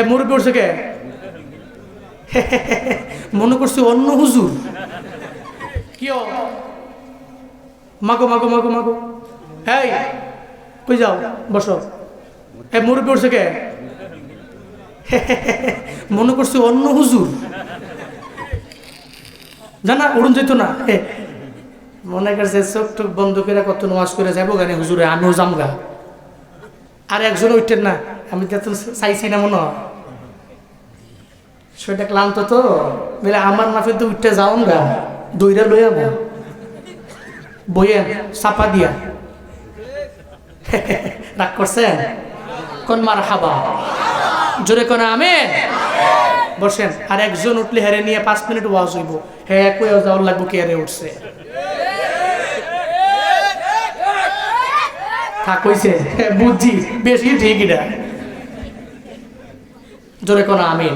মুরব্বী উঠছে কে? মনে করছি অন্য হুজুর। কি মাগো মাগো মাগো মাগো, এই কই যাও, বসো। মুরব্বী উঠছে কে? মনে করছি অন্য হুজুর। জানা উড়ুন যেত না, মনে করছে চোখ টোক বন্ধ করে কত নামাজ করে যাবো গানে হুজুরে, আমিও জামগা। আর একজন উঠতেন না, আমি তো চাইছি না মনে হয়, সেটা ক্লান্ত তো বলে আমার মাফে তো উঠতে যাওন গা, দইরা লইয়া বইয়েন চাপা দিয়া। রাগ করছেন? কোন মার হাবা, জোরে কোন আমেন। বসেন। আর একজন উঠলে হেরে নিয়ে 5 মিনিট ওয়াজ হইব, হ্যাঁ কই যাওয়ার লাগবো, কে হেরে উঠছে থাক হইছে, বুঝছি বেশি ঠিক এটা। জোরে কোন আমিন।